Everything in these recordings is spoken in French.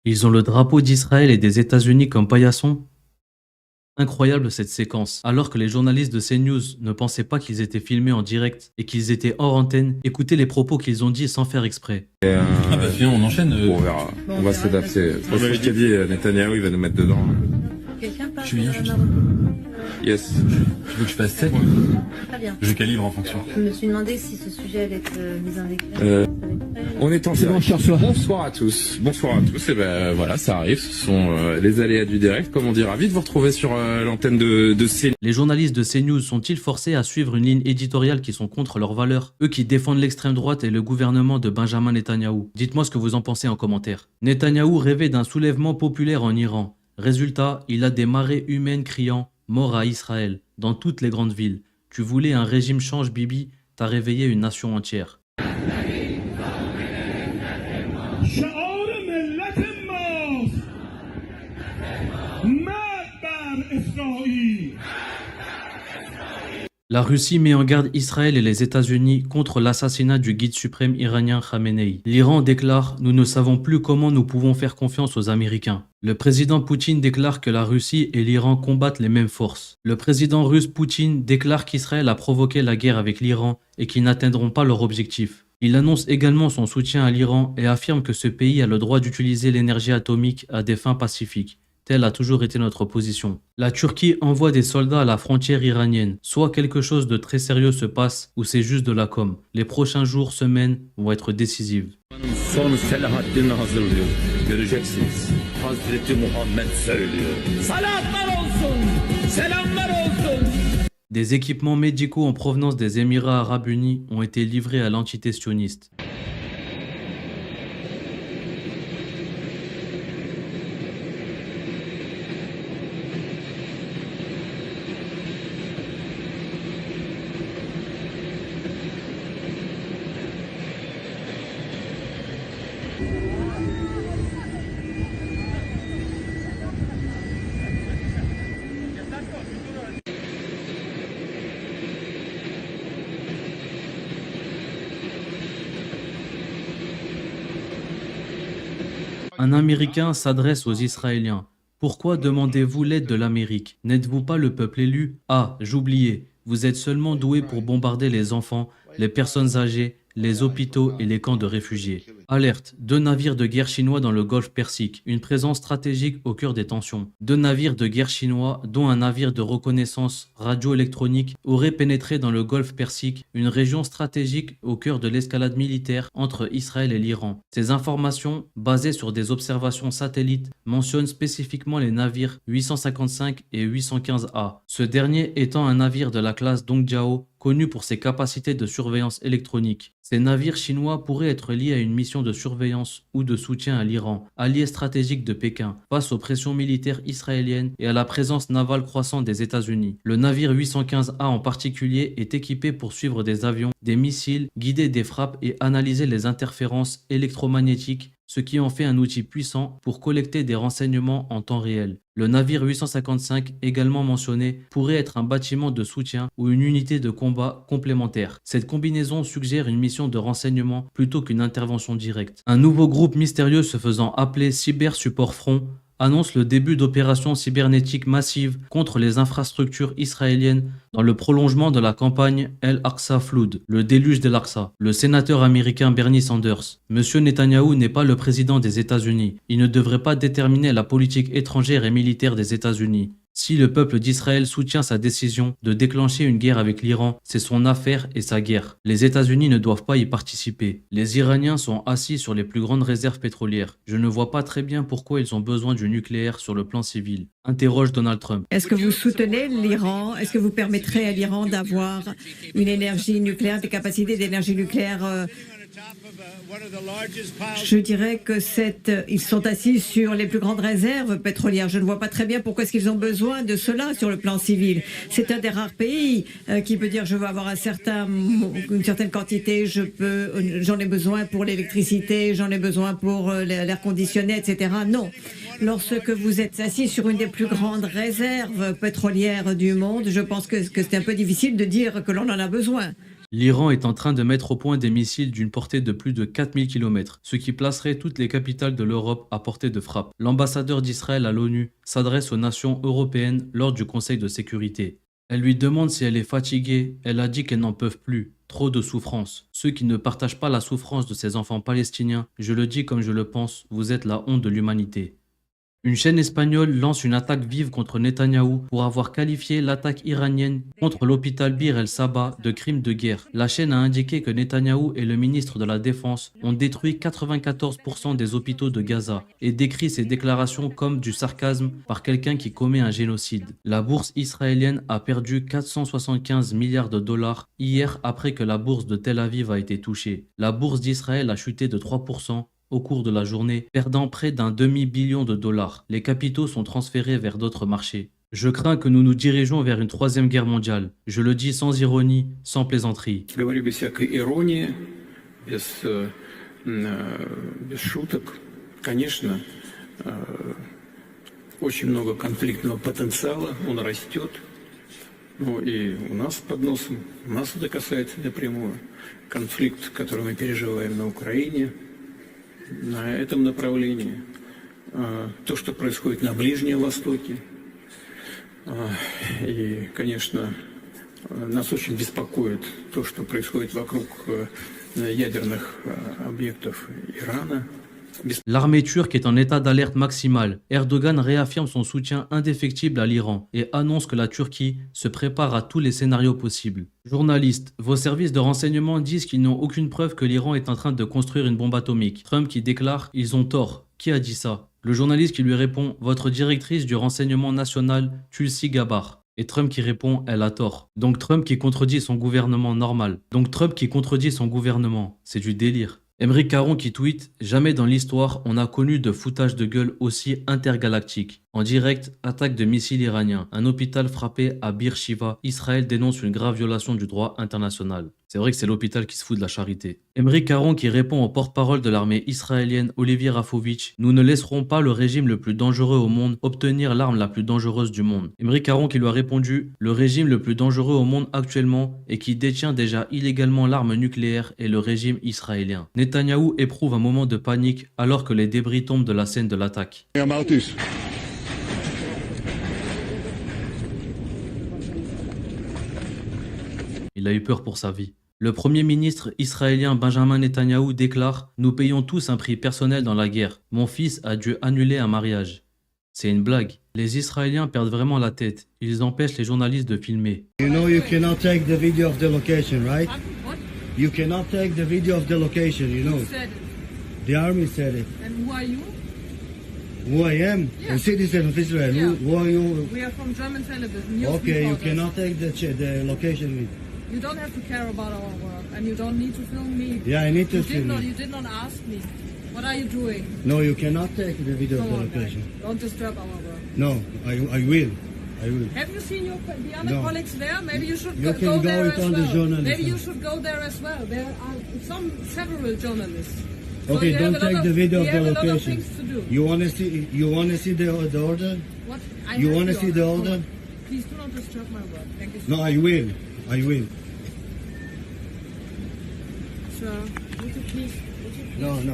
Ils ont le drapeau d'Israël et des États-Unis comme paillasson? Incroyable cette séquence. Alors que les journalistes de CNews ne pensaient pas qu'ils étaient filmés en direct et qu'ils étaient hors antenne, écoutez les propos qu'ils ont dit sans faire exprès. Ah bah viens, on enchaîne. On verra. On va s'adapter. Franchement, je t'ai dit, Netanyahou, il va nous mettre dedans. Je suis bien, je suis Yes. Tu veux que je fasse 7? Très bien. Je calibre en fonction. Je me suis demandé si ce sujet allait être mis en éclair. On est en direct. Bonsoir à tous. Bonsoir à tous. Et ben voilà, ça arrive. Ce sont les aléas du direct, comme on dit. Ravi de vous retrouver sur l'antenne de CNews. Les journalistes de CNews sont-ils forcés à suivre une ligne éditoriale qui sont contre leurs valeurs? Eux qui défendent l'extrême droite et le gouvernement de Benjamin Netanyahou. Dites-moi ce que vous en pensez en commentaire. Netanyahou rêvait d'un soulèvement populaire en Iran. Résultat, il a des marées humaines criant « Mort à Israël » dans toutes les grandes villes. Tu voulais un régime change, Bibi, t'as réveillé une nation entière. La Russie met en garde Israël et les États-Unis contre l'assassinat du guide suprême iranien Khamenei. L'Iran déclare « Nous ne savons plus comment nous pouvons faire confiance aux Américains ». Le président Poutine déclare que la Russie et l'Iran combattent les mêmes forces. Le président russe Poutine déclare qu'Israël a provoqué la guerre avec l'Iran et qu'ils n'atteindront pas leur objectif. Il annonce également son soutien à l'Iran et affirme que ce pays a le droit d'utiliser l'énergie atomique à des fins pacifiques. Telle a toujours été notre position. La Turquie envoie des soldats à la frontière iranienne. Soit quelque chose de très sérieux se passe, ou c'est juste de la com. Les prochains jours, semaines vont être décisives. Son silah haddini hazırlıyor. Göreceksiniz. Hazreti Muhammed söylüyor. Salatlar olsun. Selamlar olsun. Des équipements médicaux en provenance des Émirats arabes unis ont été livrés à l'entité sioniste. Un Américain s'adresse aux Israéliens. Pourquoi demandez-vous l'aide de l'Amérique? N'êtes-vous pas le peuple élu? Ah, j'oubliais. Vous êtes seulement doué pour bombarder les enfants, les personnes âgées, les hôpitaux et les camps de réfugiés. Alerte, 2 navires de guerre chinois dans le golfe Persique, une présence stratégique au cœur des tensions. 2 navires de guerre chinois, dont un navire de reconnaissance radioélectronique, auraient pénétré dans le golfe Persique, une région stratégique au cœur de l'escalade militaire entre Israël et l'Iran. Ces informations, basées sur des observations satellites, mentionnent spécifiquement les navires 855 et 815A, ce dernier étant un navire de la classe Dongjiao, connu pour ses capacités de surveillance électronique. Ces navires chinois pourraient être liés à une mission de surveillance ou de soutien à l'Iran, allié stratégique de Pékin, face aux pressions militaires israéliennes et à la présence navale croissante des États-Unis. Le navire 815A en particulier est équipé pour suivre des avions, des missiles, guider des frappes et analyser les interférences électromagnétiques, ce qui en fait un outil puissant pour collecter des renseignements en temps réel. Le navire 855, également mentionné, pourrait être un bâtiment de soutien ou une unité de combat complémentaire. Cette combinaison suggère une mission de renseignement plutôt qu'une intervention directe. Un nouveau groupe mystérieux se faisant appeler Cyber Support Front annonce le début d'opérations cybernétiques massives contre les infrastructures israéliennes dans le prolongement de la campagne El Aqsa Flood, le déluge d'El-Aqsa. Le sénateur américain Bernie Sanders. Monsieur Netanyahou n'est pas le président des États-Unis. Il ne devrait pas déterminer la politique étrangère et militaire des États-Unis. Si le peuple d'Israël soutient sa décision de déclencher une guerre avec l'Iran, c'est son affaire et sa guerre. Les États-Unis ne doivent pas y participer. Les Iraniens sont assis sur les plus grandes réserves pétrolières. Je ne vois pas très bien pourquoi ils ont besoin du nucléaire sur le plan civil. Interroge Donald Trump. Est-ce que vous soutenez l'Iran? Est-ce que vous permettrez à l'Iran d'avoir une énergie nucléaire, des capacités d'énergie nucléaire? Je dirais que ils sont assis sur les plus grandes réserves pétrolières. Je ne vois pas très bien pourquoi est-ce qu'ils ont besoin de cela sur le plan civil. C'est un des rares pays qui peut dire je veux avoir une certaine quantité, j'en ai besoin pour l'électricité, j'en ai besoin pour l'air conditionné, etc. Non. Lorsque vous êtes assis sur une des plus grandes réserves pétrolières du monde, je pense que c'est un peu difficile de dire que l'on en a besoin. L'Iran est en train de mettre au point des missiles d'une portée de plus de 4000 km, ce qui placerait toutes les capitales de l'Europe à portée de frappe. L'ambassadeur d'Israël à l'ONU s'adresse aux nations européennes lors du Conseil de sécurité. Elle lui demande si elle est fatiguée, elle a dit qu'elles n'en peuvent plus, trop de souffrance. Ceux qui ne partagent pas la souffrance de ces enfants palestiniens, je le dis comme je le pense, vous êtes la honte de l'humanité. Une chaîne espagnole lance une attaque vive contre Netanyahou pour avoir qualifié l'attaque iranienne contre l'hôpital Bir el-Sabah de crime de guerre. La chaîne a indiqué que Netanyahou et le ministre de la Défense ont détruit 94% des hôpitaux de Gaza et décrit ces déclarations comme du sarcasme par quelqu'un qui commet un génocide. La bourse israélienne a perdu 475 milliards de dollars hier après que la bourse de Tel Aviv a été touchée. La bourse d'Israël a chuté de 3% au cours de la journée, perdant près d'un demi-billion de dollars. Les capitaux sont transférés vers d'autres marchés. Je crains que nous nous dirigeons vers une troisième guerre mondiale. Je le dis sans ironie, sans plaisanterie. Говорю без всякой иронии, без шуток. Конечно, очень много конфликтного потенциала, он растет. Ну и у нас под носом, нас это касается напрямую. Конфликт, который мы переживаем на Украине, на этом направлении, то, что происходит на Ближнем Востоке. И, конечно, нас очень беспокоит то, что происходит вокруг ядерных объектов Ирана. L'armée turque est en état d'alerte maximale. Erdogan réaffirme son soutien indéfectible à l'Iran et annonce que la Turquie se prépare à tous les scénarios possibles. Journalistes, vos services de renseignement disent qu'ils n'ont aucune preuve que l'Iran est en train de construire une bombe atomique. Trump qui déclare « Ils ont tort ». Qui a dit ça? Le journaliste qui lui répond « Votre directrice du renseignement national, Tulsi Gabbard ». Et Trump qui répond « Elle a tort ». Donc Trump qui contredit son gouvernement normal. C'est du délire. Émeric Caron qui tweet « Jamais dans l'histoire on a connu de foutage de gueule aussi intergalactique ». En direct, attaque de missiles iraniens. Un hôpital frappé à Bir Shiva. Israël dénonce une grave violation du droit international. C'est vrai que c'est l'hôpital qui se fout de la charité. Émeric Caron qui répond au porte-parole de l'armée israélienne Olivier Rafovitch « Nous ne laisserons pas le régime le plus dangereux au monde obtenir l'arme la plus dangereuse du monde ». Émeric Caron qui lui a répondu « Le régime le plus dangereux au monde actuellement et qui détient déjà illégalement l'arme nucléaire est le régime israélien ». Netanyahou éprouve un moment de panique alors que les débris tombent de la scène de l'attaque. Il a eu peur pour sa vie. Le premier ministre israélien Benjamin Netanyahou déclare « Nous payons tous un prix personnel dans la guerre. Mon fils a dû annuler un mariage. » C'est une blague. Les Israéliens perdent vraiment la tête. Ils empêchent les journalistes de filmer. You know you cannot take the video of the location, right? What? You cannot take the video of the location, you know. Who said it? The army said it. And who are you? Who I am? Yeah. A citizen of Israel. Yeah. Who are you? We are from German television. News Okay, you reporters. cannot take the location. You don't have to care about our work, and you don't need to film me. Yeah, I need to You film you. you did not ask me. What are you doing? No, you cannot take the video of Come the on, location. guys. Don't disturb our work. No, I will. I will. Have you seen the other No. colleagues there? Maybe you should You go can there go as on the well. journalism. Maybe you should go there as well. There are several journalists. So Okay, you don't have a lot take the video we of the have a lot of location. things to do. You wanna see? You wanna see the order? What? You have wanna the see the order. order? Please do not disturb my work. Thank you. No, I will. I will. Sir, would you please? No. Would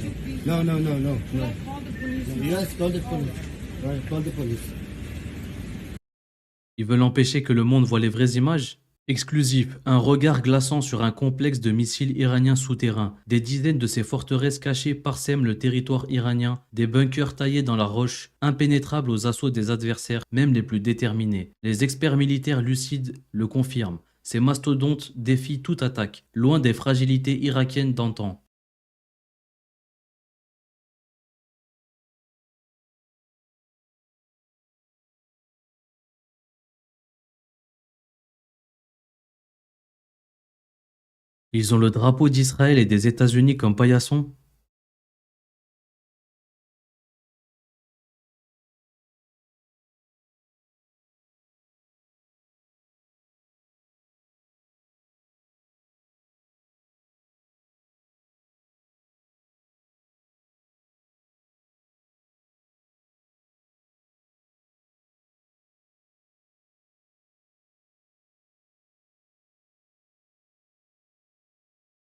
you please? No. Should I call the police? now? Yes, call the police. Right, call the police. Ils veulent empêcher que le monde voit les vraies images? Exclusif, un regard glaçant sur un complexe de missiles iraniens souterrains. Des dizaines de ces forteresses cachées parsèment le territoire iranien, des bunkers taillés dans la roche, impénétrables aux assauts des adversaires, même les plus déterminés. Les experts militaires lucides le confirment. Ces mastodontes défient toute attaque, loin des fragilités irakiennes d'antan. Ils ont le drapeau d'Israël et des États-Unis comme paillasson.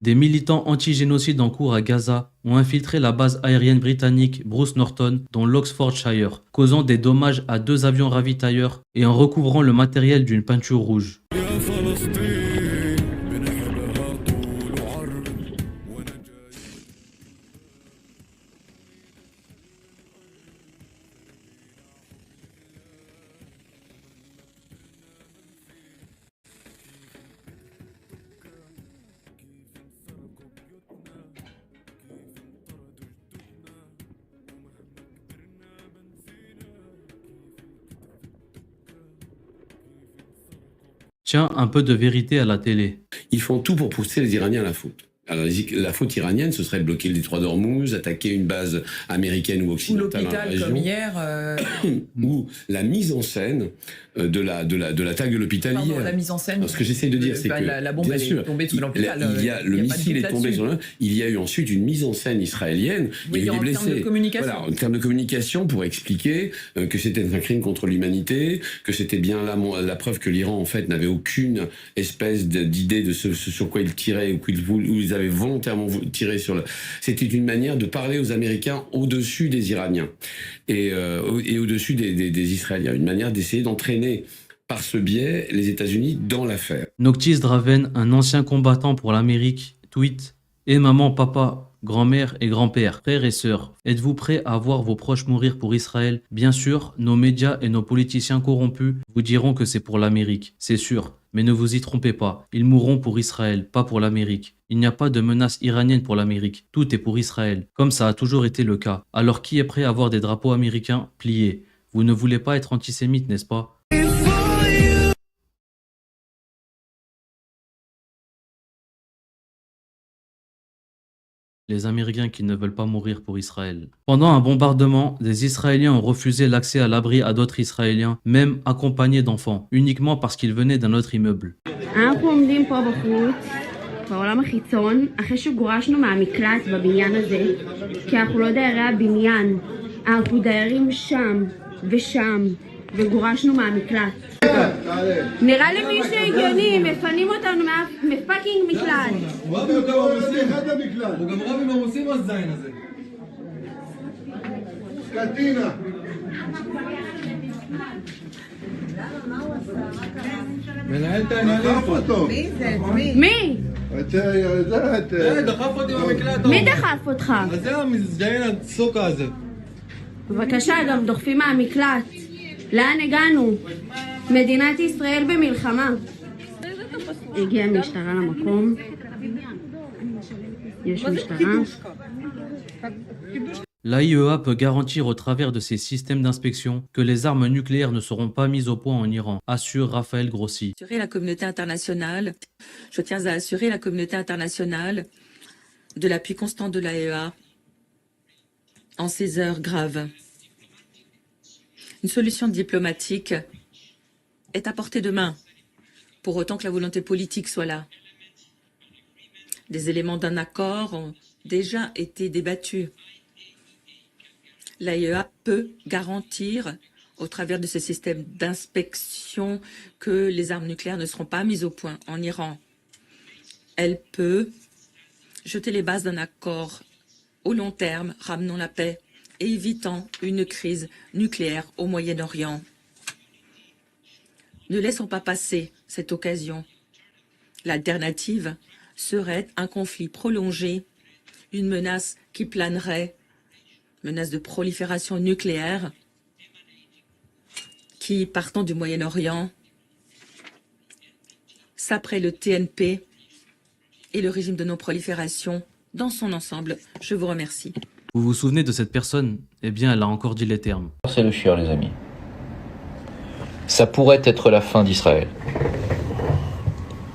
Des militants anti-génocide en cours à Gaza ont infiltré la base aérienne britannique Bruce Norton dans l'Oxfordshire, causant des dommages à 2 avions ravitailleurs et en recouvrant le matériel d'une peinture rouge. Tiens, un peu de vérité à la télé. Ils font tout pour pousser les Iraniens à la faute. Alors, la faute iranienne, ce serait de bloquer le détroit d'Ormuz, attaquer une base américaine ou occidentale dans la région. Comme hier, ou la mise en scène de l'attaque de l'hôpital hier. La mise en scène. Alors, ce que j'essaie de dire, c'est que la bombe bien est sûr, tombée sur l'hôpital. le missile est tombé sur l'hôpital. Il y a eu ensuite une mise en scène israélienne. Il y a eu des blessés. En termes de communication. Voilà, en termes de communication, pour expliquer que c'était un crime contre l'humanité, que c'était bien là la preuve que l'Iran en fait n'avait aucune espèce d'idée de ce sur quoi il tirait ou ils avaient volontairement tiré sur le. C'était une manière de parler aux Américains au-dessus des Iraniens et au-dessus des Israéliens, une manière d'essayer d'entraîner par ce biais les États-Unis dans l'affaire. Noctis Draven, un ancien combattant pour l'Amérique, tweet « Et maman, papa, grand-mère et grand-père, frères et sœurs, êtes-vous prêts à voir vos proches mourir pour Israël? Bien sûr, nos médias et nos politiciens corrompus vous diront que c'est pour l'Amérique, c'est sûr. Mais ne vous y trompez pas, ils mourront pour Israël, pas pour l'Amérique. Il n'y a pas de menace iranienne pour l'Amérique, tout est pour Israël, comme ça a toujours été le cas. Alors qui est prêt à voir des drapeaux américains pliés? Vous ne voulez pas être antisémite, n'est-ce pas? Les Américains qui ne veulent pas mourir pour Israël. Pendant un bombardement, des Israéliens ont refusé l'accès à l'abri à d'autres Israéliens, même accompagnés d'enfants, uniquement parce qu'ils venaient d'un autre immeuble. בעולם החיצון, אחרי שגורשנו מהמקלט בבניין הזה, כי אנחנו לא דיירי הבניין, אנחנו דיירים שם ושם, וגורשנו מהמקלט. נראה לי מישהו הגיוני, מפנים אותנו מפאקינג מקלט. הוא רב יותר עמוסים, הוא גם רב עם עמוסים הזין הזה. קטינה. מנהל את העניינים פה. מי זה? מי? דחף אותי במקלט. מי דחף אותך? אז זה המזדיין הסוקה הזה. בבקשה, גם דוחפים מהמקלט. לאן הגענו? מדינת ישראל במלחמה. הגיעה משטרה למקום. יש משטרה. L'AIEA peut garantir au travers de ses systèmes d'inspection que les armes nucléaires ne seront pas mises au point en Iran, assure Raphaël Grossi. La communauté internationale, je tiens à assurer la communauté internationale de l'appui constant de l'AIEA en ces heures graves. Une solution diplomatique est à portée de main, pour autant que la volonté politique soit là. Des éléments d'un accord ont déjà été débattus. L'AIEA peut garantir, au travers de ce système d'inspection, que les armes nucléaires ne seront pas mises au point en Iran. Elle peut jeter les bases d'un accord au long terme, ramenant la paix et évitant une crise nucléaire au Moyen-Orient. Ne laissons pas passer cette occasion. L'alternative serait un conflit prolongé, une menace qui planerait, menace de prolifération nucléaire, qui, partant du Moyen-Orient, saperait le TNP et le régime de non-prolifération dans son ensemble. Je vous remercie. Vous vous souvenez de cette personne? Eh bien, elle a encore dit les termes. C'est le chieur, les amis. Ça pourrait être la fin d'Israël.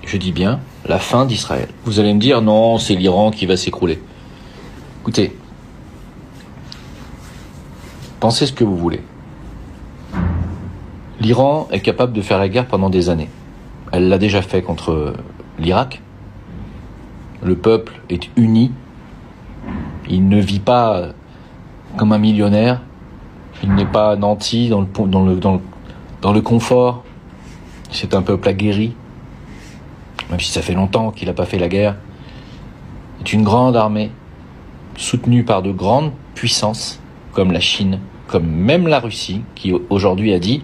Je dis bien, la fin d'Israël. Vous allez me dire, non, c'est l'Iran qui va s'écrouler. Écoutez, pensez ce que vous voulez. L'Iran est capable de faire la guerre pendant des années. Elle l'a déjà fait contre l'Irak. Le peuple est uni. Il ne vit pas comme un millionnaire. Il n'est pas nanti dans le confort. C'est un peuple aguerri. Même si ça fait longtemps qu'il n'a pas fait la guerre. est une grande armée soutenue par de grandes puissances comme la Chine, comme même la Russie, qui aujourd'hui a dit,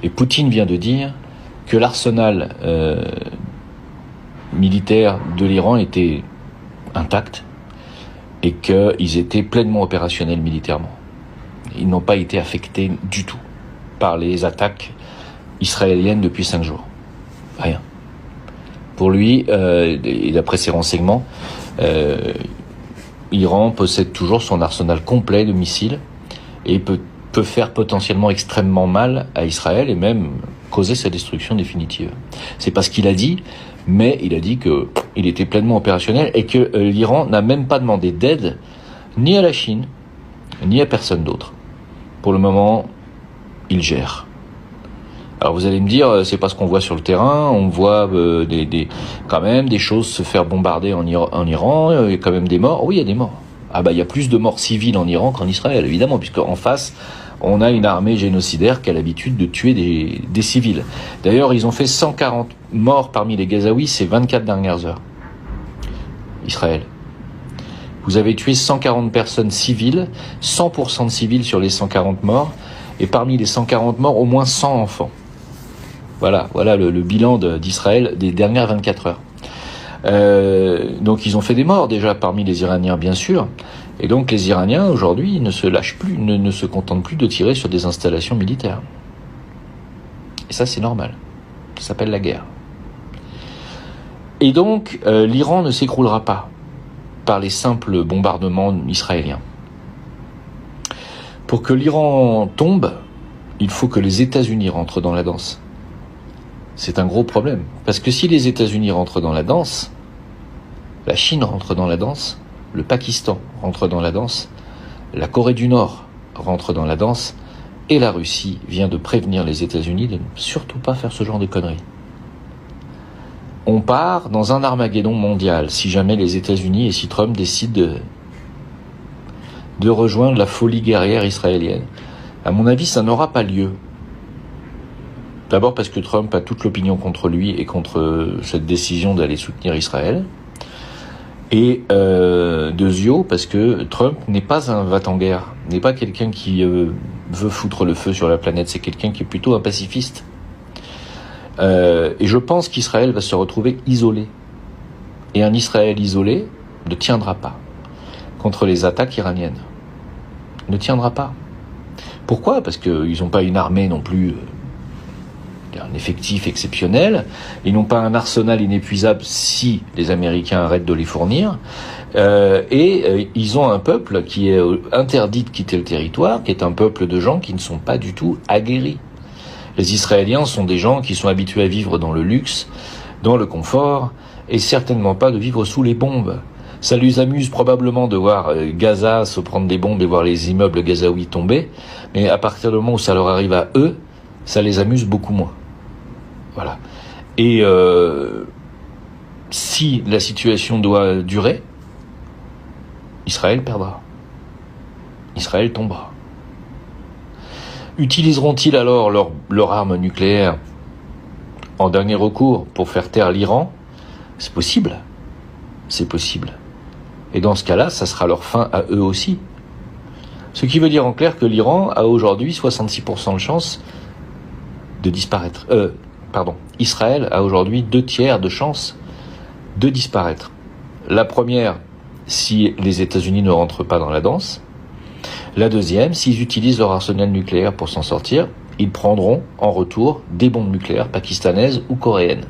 et Poutine vient de dire, que l'arsenal militaire de l'Iran était intact et qu'ils étaient pleinement opérationnels militairement. Ils n'ont pas été affectés du tout par les attaques israéliennes depuis 5 jours. Rien. Pour lui, et d'après ses renseignements, l'Iran possède toujours son arsenal complet de missiles et peut faire potentiellement extrêmement mal à Israël et même causer sa destruction définitive. C'est pas ce qu'il a dit, mais il a dit qu'il était pleinement opérationnel et que l'Iran n'a même pas demandé d'aide ni à la Chine, ni à personne d'autre. Pour le moment, il gère. Alors vous allez me dire, c'est pas ce qu'on voit sur le terrain, on voit quand même des choses se faire bombarder en Iran, il y a quand même des morts. Oui, il y a des morts. Ah bah il y a plus de morts civiles en Iran qu'en Israël, évidemment, puisque en face, on a une armée génocidaire qui a l'habitude de tuer des civils. D'ailleurs, ils ont fait 140 morts parmi les Gazaouis ces 24 dernières heures. Israël. Vous avez tué 140 personnes civiles, 100% de civils sur les 140 morts, et parmi les 140 morts, au moins 100 enfants. Voilà le bilan d'Israël des dernières 24 heures. Donc ils ont fait des morts déjà parmi les Iraniens, bien sûr. Et donc les Iraniens, aujourd'hui, ne se lâchent plus, ne se contentent plus de tirer sur des installations militaires. Et ça, c'est normal. Ça s'appelle la guerre. Et donc, l'Iran ne s'écroulera pas par les simples bombardements israéliens. Pour que l'Iran tombe, il faut que les États-Unis rentrent dans la danse. C'est un gros problème. Parce que si les États-Unis rentrent dans la danse, la Chine rentre dans la danse, le Pakistan rentre dans la danse, la Corée du Nord rentre dans la danse, et la Russie vient de prévenir les États-Unis de ne surtout pas faire ce genre de conneries. On part dans un Armageddon mondial si jamais les États-Unis et si Trump décident de rejoindre la folie guerrière israélienne. À mon avis, ça n'aura pas lieu. D'abord parce que Trump a toute l'opinion contre lui et contre cette décision d'aller soutenir Israël. Et deuxièmement, parce que Trump n'est pas un va-t-en-guerre, n'est pas quelqu'un qui veut foutre le feu sur la planète, c'est quelqu'un qui est plutôt un pacifiste. Et je pense qu'Israël va se retrouver isolé. Et un Israël isolé ne tiendra pas contre les attaques iraniennes. Ne tiendra pas. Pourquoi ? Parce qu'ils n'ont pas une armée non plus, un effectif exceptionnel. Ils n'ont pas un arsenal inépuisable si les Américains arrêtent de les fournir. Et ils ont un peuple qui est interdit de quitter le territoire, qui est un peuple de gens qui ne sont pas du tout aguerris. Les Israéliens sont des gens qui sont habitués à vivre dans le luxe, dans le confort, et certainement pas de vivre sous les bombes. Ça les amuse probablement de voir Gaza se prendre des bombes et voir les immeubles gazaouis tomber, mais à partir du moment où ça leur arrive à eux, ça les amuse beaucoup moins. Voilà. Et si la situation doit durer, Israël perdra. Israël tombera. Utiliseront-ils alors leur arme nucléaire en dernier recours pour faire taire l'Iran ? C'est possible. C'est possible. Et dans ce cas-là, ça sera leur fin à eux aussi. Ce qui veut dire en clair que l'Iran a aujourd'hui 66% de chance de disparaître. Israël a aujourd'hui 2/3 de chance de disparaître. La première, si les États-Unis ne rentrent pas dans la danse. La deuxième, s'ils utilisent leur arsenal nucléaire pour s'en sortir, ils prendront en retour des bombes nucléaires pakistanaises ou coréennes.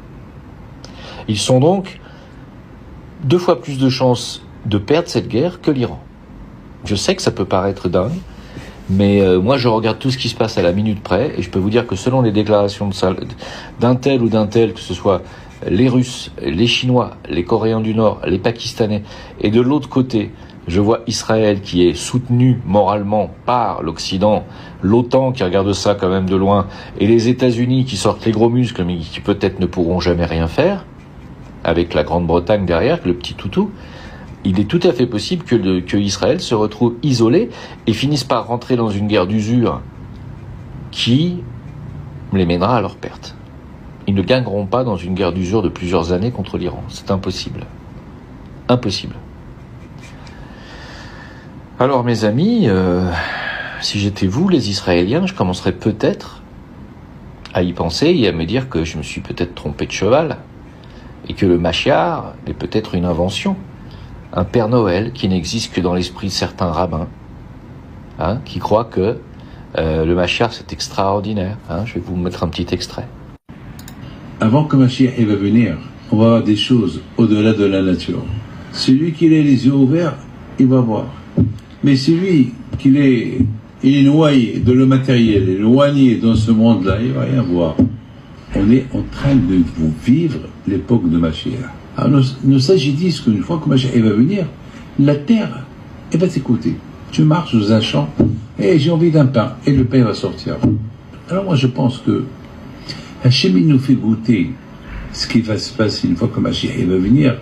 Ils sont donc 2 fois plus de chances de perdre cette guerre que l'Iran. Je sais que ça peut paraître dingue, mais moi je regarde tout ce qui se passe à la minute près, et je peux vous dire que selon les déclarations d'un tel ou d'un tel, que ce soit les Russes, les Chinois, les Coréens du Nord, les Pakistanais, et de l'autre côté, je vois Israël qui est soutenu moralement par l'Occident, l'OTAN qui regarde ça quand même de loin, et les États-Unis qui sortent les gros muscles, mais qui peut-être ne pourront jamais rien faire, avec la Grande-Bretagne derrière, le petit toutou. Il est tout à fait possible que Israël se retrouve isolé et finisse par rentrer dans une guerre d'usure qui les mènera à leur perte. Ils ne gagneront pas dans une guerre d'usure de plusieurs années contre l'Iran. C'est impossible. Impossible. Alors mes amis, si j'étais vous, les Israéliens, je commencerais peut-être à y penser et à me dire que je me suis peut-être trompé de cheval et que le Mashiach est peut-être une invention, un Père Noël qui n'existe que dans l'esprit de certains rabbins, hein, qui croient que le Mashiach c'est extraordinaire. Hein, je vais vous mettre un petit extrait. Avant que Mashiach va venir, on va avoir des choses au-delà de la nature. Celui qui a les yeux ouverts, il va voir. Mais celui qui est noyé dans le matériel, éloigné dans ce monde-là, il ne va rien voir. On est en train de vivre l'époque de Mashiach. Alors nos sages disent qu'une fois que Mashiach va venir, la terre, elle va t'écouter. Tu marches dans un champ, et j'ai envie d'un pain, et le pain va sortir. Alors moi je pense que Hachem nous fait goûter ce qui va se passer une fois que Mashiach va venir.